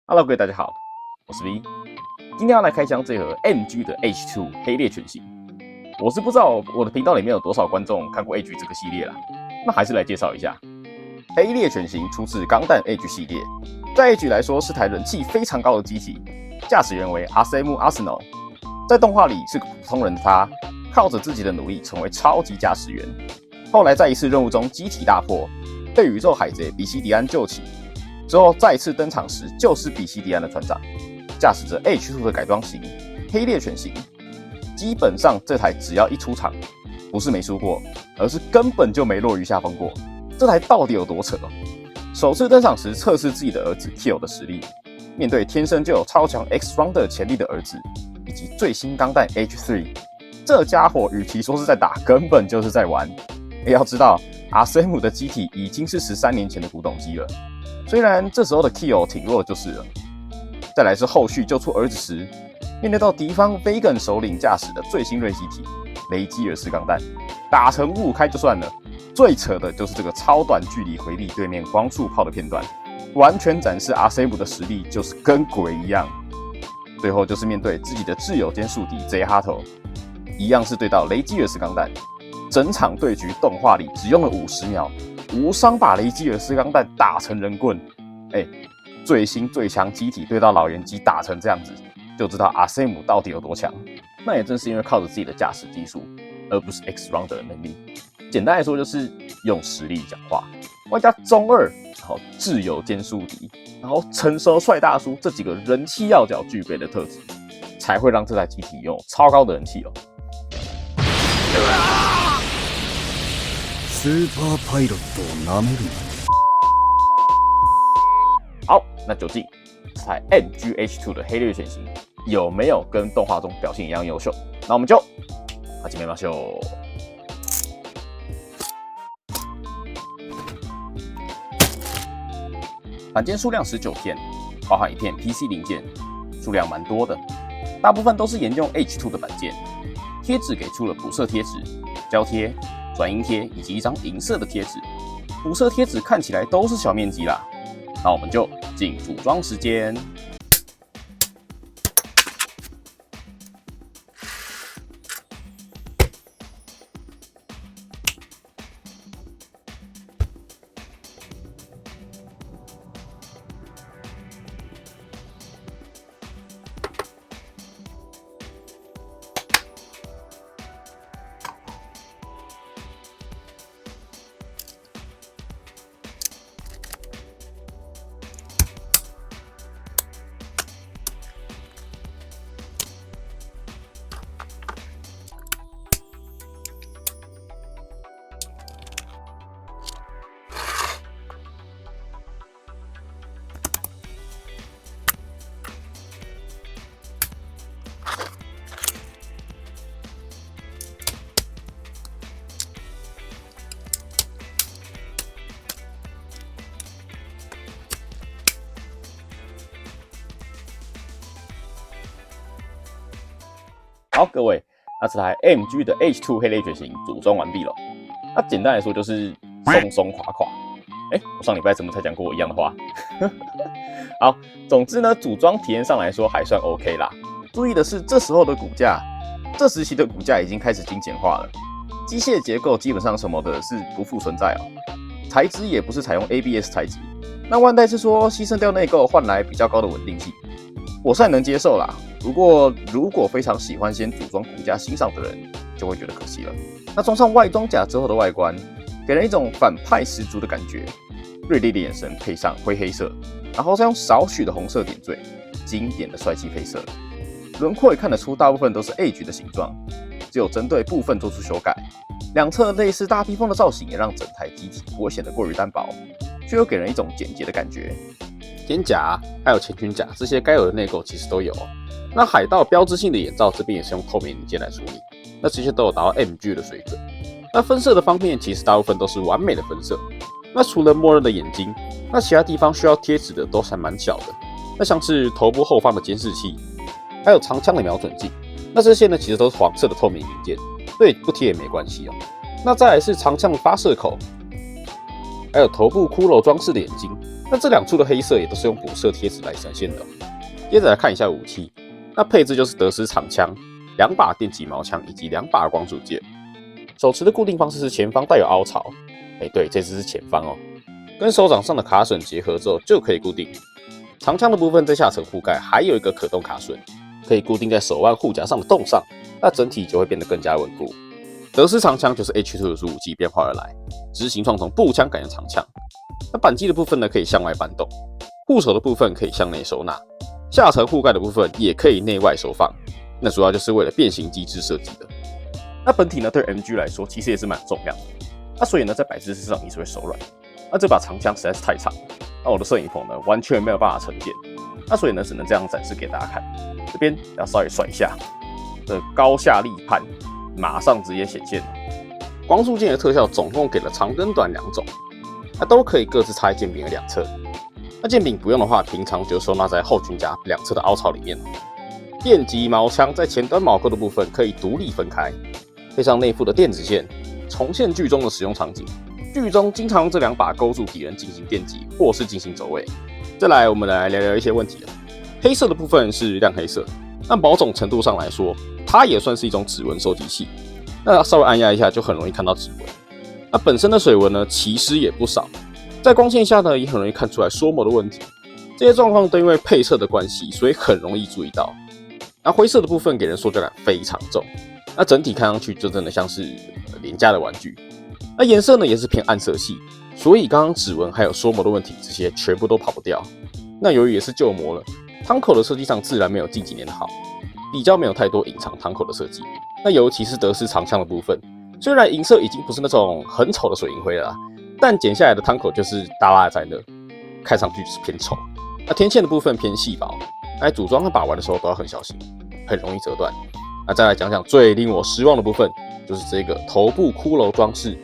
Hello，各位大家好，我是 V， 今天要来开箱这盒 MG 的 H2 黑猎犬型。我是不知道我的频道里面有多少观众看过 H 这个系列啦，那还是来介绍一下。黑猎犬型出自钢弹 H 系列，在 H 来说是台人气非常高的机体，驾驶员为 RM Arsenal， 在动画里是个普通人的他，靠着自己的努力成为超级驾驶员。后来在一次任务中机体大破，被宇宙海贼比西迪安救起。之后再次登场时，就是比西迪安的船长，驾驶着 H2 的改装型黑猎犬型。基本上这台只要一出场，不是没输过，而是根本就没落于下风过。这台到底有多扯？首次登场时测试自己的儿子 Kill 的实力，面对天生就有超强 X Rounder 潜力的儿子，以及最新钢弹 H3， 这家伙与其说是在打，根本就是在玩。也要知道 RM 的机体已经是13年前的古董机了。虽然这时候的 Kill 挺弱的就是了，再来是后续救出儿子时，面对到敌方 Vegan 首领驾驶的最新锐机体雷基尔斯钢弹，打成5开就算了，最扯的就是这个超短距离回避对面光束炮的片段，完全展示 RM 的实力就是跟鬼一样。最后就是面对自己的挚友兼宿敌 Z Hato， 一样是对到雷基尔斯钢弹，整场对局动画里只用了50秒。无伤把雷基尔斯钢弹打成人棍，最新最强机体对到老人机打成这样子，就知道 RM 到底有多强。那也正是因为靠着自己的驾驶技术，而不是 X Rounder 的能力。简单来说就是用实力讲话，外加中二，然后挚友兼宿敌，然后成熟帅大叔这几个人气要角具备的特质，才会让这台机体拥有超高的人气哦。スーパーパイロットを舐めるな。好，那究竟这台 MG-H2 的黑猎犬型有没有跟动画中表现一样优秀？那我们就始めましょう。板件数量19片，包含1片 PC 零件，数量蛮多的，大部分都是沿用 H2 的板件。贴纸给出了补色贴纸、胶贴、转印贴以及一张银色的贴纸，补色贴纸看起来都是小面积啦。那我们就进组装时间。好，各位，那这台 MG 的 H2 黑猎犬型组装完毕了。那简单来说就是松松垮垮。我上礼拜怎么才讲过我一样的话？好，总之呢，组装体验上来说还算 OK 啦。注意的是，这时候的骨架，这时期的骨架已经开始精简化了，机械结构基本上什么的是不复存在哦，材质也不是采用 ABS 材质。那万代是说牺牲掉内构换来比较高的稳定性，我是能接受啦。不过，如果非常喜欢先组装骨架欣赏的人，就会觉得可惜了。那装上外装甲之后的外观，给人一种反派十足的感觉。锐利的眼神配上灰黑色，然后再用少许的红色点缀，经典的帅气配色。轮廓也看得出大部分都是 H 的形状，只有针对部分做出修改。两侧类似大披风的造型，也让整台机体不会显得过于单薄，却又给人一种简洁的感觉。肩甲还有前裙甲这些该有的内构其实都有。那海盗标志性的眼罩这边也是用透明零件来处理，那这些都有达到 MG 的水准。那分色的方面，其实大部分都是完美的分色。那除了默认的眼睛，那其他地方需要贴纸的都还蛮小的。那像是头部后方的监视器，还有长枪的瞄准镜，那这些呢其实都是黄色的透明零件，所以不贴也没关系哦。那再来是长枪的发射口，还有头部骷髅装饰的眼睛，那这两处的黑色也都是用补色贴纸来呈现的。接着来看一下武器，那配置就是德斯长枪、2把电击毛枪以及2把光束剑。手持的固定方式是前方带有凹槽，对，这次是前方哦，跟手掌上的卡榫结合之后就可以固定。长枪的部分在下层护盖还有一个可动卡榫，可以固定在手腕护夹上的洞上，那整体就会变得更加稳固。德斯长枪就是 H2 的主武器变化而来，只是形状从步枪改成长枪。那扳机的部分呢，可以向外扳动，护手的部分可以向内收纳，下层护盖的部分也可以内外收放。那主要就是为了变形机制设计的。那本体呢，对 MG 来说其实也是蛮重量的，那所以呢，在摆姿势上也是会手软。那这把长枪实在是太长了，那我的摄影棚呢完全没有办法呈现，那所以呢，只能这样展示给大家看。这边要稍微甩一下，这高下立判马上直接显现了。光束剑的特效总共给了长跟短2种，那都可以各自插在剑柄的2侧。那剑柄不用的话，平常就收纳在后裙夹2侧的凹槽里面。电击毛枪在前端铆钩的部分可以独立分开，配上内附的电子线，重现剧中的使用场景。剧中经常用这2把勾住敌人进行电击，或是进行走位。再来，我们来聊聊一些问题了。黑色的部分是亮黑色，那某种程度上来说，它也算是一种指纹收集器。那稍微按压一下就很容易看到指纹。那本身的水纹呢，其实也不少，在光线下呢，也很容易看出来缩模的问题。这些状况都因为配色的关系，所以很容易注意到。那灰色的部分给人塑胶感非常重，那整体看上去就真的像是廉价的玩具。那颜色呢也是偏暗色系，所以刚刚指纹还有缩模的问题，这些全部都跑不掉。那由于也是旧模了，汤口的设计上自然没有近几年的好，比较没有太多隐藏汤口的设计。那尤其是德斯长枪的部分，虽然银色已经不是那种很丑的水银灰了啦，但剪下来的汤口就是耷拉在那，看上去就是偏丑。那天线的部分偏细薄，在组装和把玩的时候都要很小心，很容易折断。那再来讲讲最令我失望的部分，就是这个头部骷髅装饰。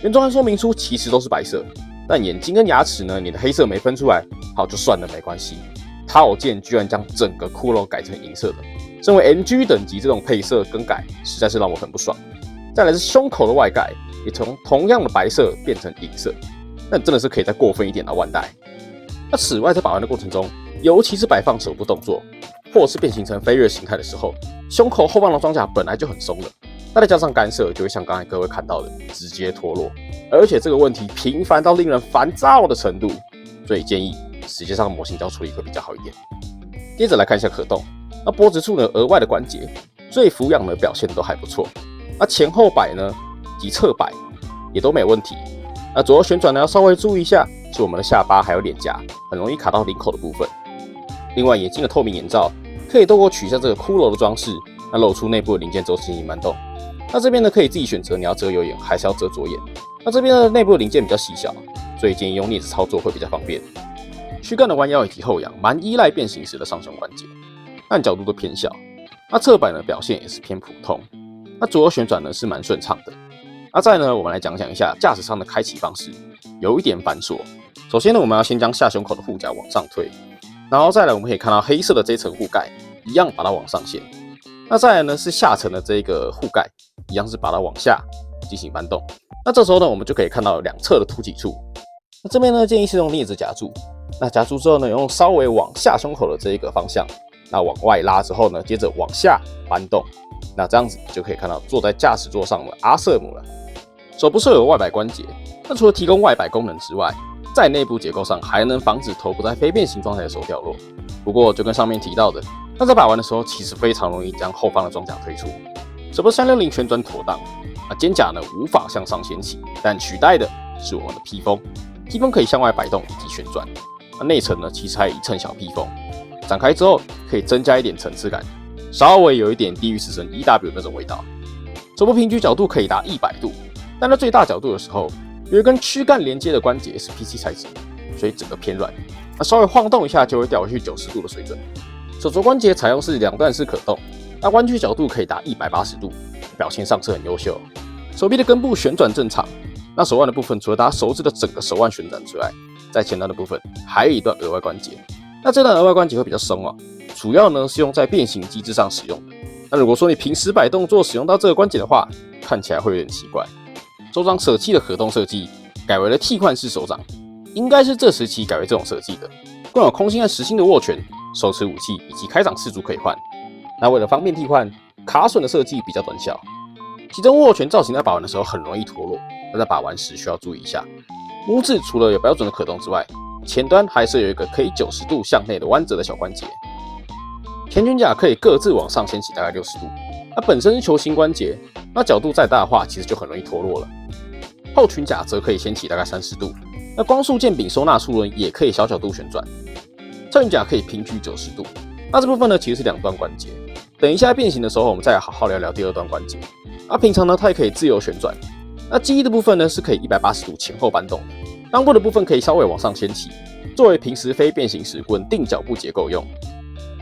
原装和说明书其实都是白色，但眼睛跟牙齿呢，你的黑色没分出来，好就算了，没关系。套件居然将整个骷髅改成银色的，身为 MG 等级这种配色更改，实在是让我很不爽。再来是胸口的外盖，也从同样的白色变成银色，那真的是可以再过分一点的万代。那此外，在把玩的过程中，尤其是摆放手部动作，或是变形成飞跃形态的时候，胸口后方的装甲本来就很松了，那再加上干涉，就会像刚才各位看到的，直接脱落。而且这个问题频繁到令人烦躁的程度，所以建议直接上模型胶处理会比较好一点。接着来看一下可动，那脖子处呢额外的关节，所以俯仰呢表现都还不错。那前后摆呢及侧摆也都没有问题。那左右旋转呢要稍微注意一下，是我们的下巴还有脸颊，很容易卡到领口的部分。另外，眼镜的透明眼罩可以透过取下这个骷髅的装饰，那露出内部的零件之后进行搬动。那这边呢可以自己选择你要遮右眼还是要遮左眼。那这边的内部的零件比较细小，所以建议用镊子操作会比较方便。躯干的弯腰以及后仰蛮依赖变形时的上胸关节，但角度都偏小。那侧摆呢表现也是偏普通。那左右旋转呢是蛮顺畅的。那再呢，我们来讲讲一下驾驶舱的开启方式，有一点繁琐。首先呢，我们要先将下胸口的护甲往上推，然后再来我们可以看到黑色的这层护盖，一样把它往上掀。那再来呢是下层的这个护盖，一样是把它往下进行搬动。那这时候呢，我们就可以看到两侧的凸起处。那这边呢，建议是用镊子夹住。那夹住之后呢，用稍微往下胸口的这一个方向，那往外拉之后呢，接着往下搬动。那这样子就可以看到坐在驾驶座上的阿瑟姆了。手部设有外摆关节，那除了提供外摆功能之外，在内部结构上还能防止头部在非变形状态的时候掉落。不过就跟上面提到的，那在把玩的时候其实非常容易将后方的装甲推出。手部360旋转妥当，那肩甲呢无法向上掀起，但取代的是我们的披风。披风可以向外摆动以及旋转。那内层呢其实还有一层小披风，展开之后可以增加一点层次感，稍微有一点地狱死神 EW 那种味道。手部平举角度可以达100度，但在最大角度的时候，有一根躯干连接的关节是 PC 材质，所以整个偏软。那稍微晃动一下就会掉回去90度的水准。手肘关节采用是两段式可动，那弯曲角度可以达180度，表现上是很优秀。手臂的根部旋转正常，那手腕的部分除了打手指的整个手腕旋转之外，在前端的部分还有一段额外关节。那这段额外关节会比较松哦，主要呢是用在变形机制上使用的。那如果说你平时摆动作使用到这个关节的话，看起来会有点奇怪。手掌舍弃的可动设计，改为了替换式手掌。应该是这时期改为这种设计的，更有空心和实心的握拳、手持武器以及开掌赤足可以换。那为了方便替换，卡榫的设计比较短小，其中握拳造型在把玩的时候很容易脱落，那在把玩时需要注意一下。拇指除了有标准的可动之外，前端还是有一个可以90度向内的弯折的小关节。前拳甲可以各自往上掀起大概60度，那本身是球形关节，那角度再大的话，其实就很容易脱落了。后裙甲则可以掀起大概30度，那光束剑柄收纳束轮也可以小角度旋转。侧裙甲可以平举90度，那这部分呢其实是两段关节。等一下变形的时候，我们再好好聊聊第二段关节。平常呢它也可以自由旋转。那机翼的部分呢是可以180度前后搬动的，裆部的部分可以稍微往上掀起，作为平时非变形时稳定脚步结构用。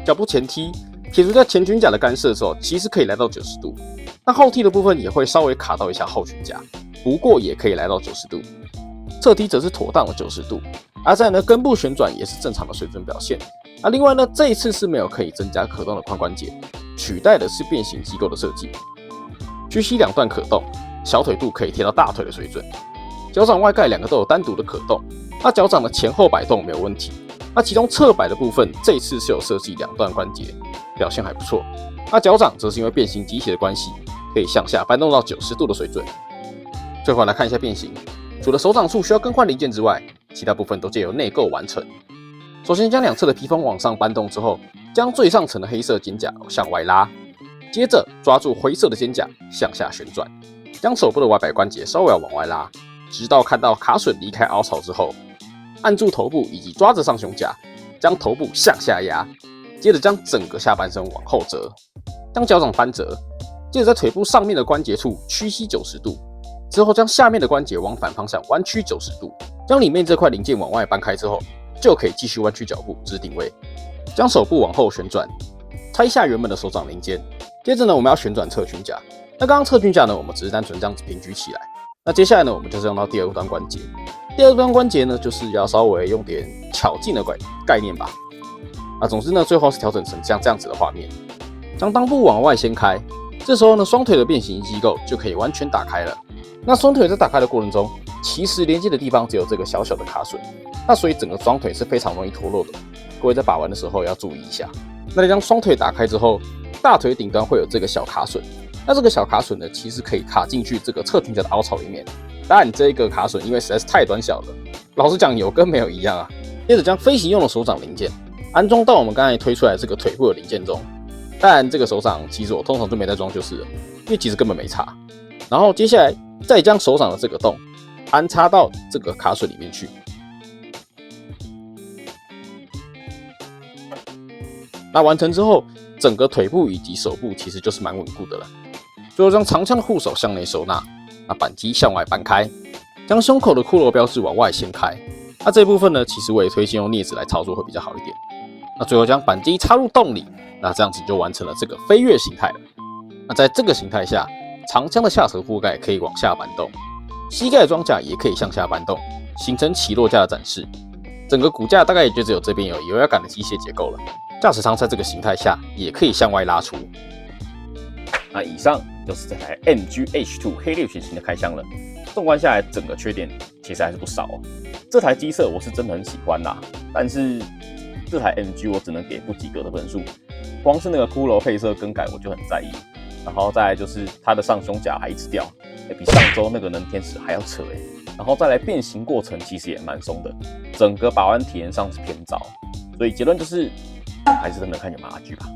脚步前踢，撇除掉前裙甲的干涉之后，其实可以来到90度。那后踢的部分也会稍微卡到一下后裙甲，不过也可以来到90度。侧踢则是妥当的90度。再来呢，根部旋转也是正常的水准表现。另外呢，这一次是没有可以增加可动的髋关节，取代的是变形机构的设计。屈膝两段可动，小腿肚可以贴到大腿的水准。脚掌外盖两个都有单独的可动，脚掌的前后摆动没有问题。其中侧摆的部分，这一次是有设计两段关节，表现还不错。脚掌则是因为变形机械的关系，可以向下搬动到90度的水准。最后来看一下变形，除了手掌处需要更换零件之外，其他部分都借由内购完成。首先将两侧的披风往上搬动之后，将最上层的黑色肩甲向外拉，接着抓住灰色的肩甲向下旋转，将手部的外摆关节稍微往外拉，直到看到卡榫离开凹槽之后，按住头部以及抓着上胸甲，将头部向下压，接着将整个下半身往后折，将脚掌翻折，接着在腿部上面的关节处屈膝90度，之后将下面的关节往反方向弯曲90度，将里面这块零件往外搬开之后，就可以继续弯曲脚步至定位，将手部往后旋转，拆下原本的手掌零件。接着呢，我们要旋转侧裙甲。那刚刚侧裙甲呢，我们只是单纯这样子平举起来。那接下来呢，我们就是用到第二段关节。第二段关节呢，就是要稍微用点巧劲的概念吧。总之呢，最后是调整成像这样子的画面，将裆部往外掀开。这时候呢，双腿的变形机构就可以完全打开了。那双腿在打开的过程中，其实连接的地方只有这个小小的卡榫，那所以整个双腿是非常容易脱落的。各位在把玩的时候要注意一下。那将双腿打开之后，大腿顶端会有这个小卡榫。那这个小卡榫呢，其实可以卡进去这个侧裙甲的凹槽里面。当然，这个卡榫因为实在是太短小了，老实讲有跟没有一样啊。接着将飞行用的手掌零件安装到我们刚才推出来这个腿部的零件中。当然，这个手掌其实我通常就没再装就是了，因为其实根本没差。然后接下来再将手掌的这个洞安插到这个卡榫里面去。那完成之后，整个腿部以及手部其实就是蛮稳固的了。最后将长枪护手向内收纳，扳机向外搬开，将胸口的骷髅标志往外掀开。这一部分呢，其实我也推荐用镊子来操作会比较好一点。最后将扳机插入洞里，这样子就完成了这个飞跃形态了。在这个形态下，长枪的下侧护盖可以往下搬动，膝盖装甲也可以向下搬动，形成起落架的展示。整个骨架大概也就只有这边有优雅感的机械结构了。驾驶舱在这个形态下也可以向外拉出。以上就是这台 MG-H2 黑猎犬型的开箱了。纵观下来，整个缺点其实还是不少哦。这台机设我是真的很喜欢啦，但是这台 MG 我只能给不及格的分数。光是那个骷髅配色更改我就很在意，然后再来就是它的上胸甲还一直掉，比上周那个能天使还要扯然后再来变形过程其实也蛮松的，整个把玩体验上是偏糟，所以结论就是还是真的看有马拉锯吧。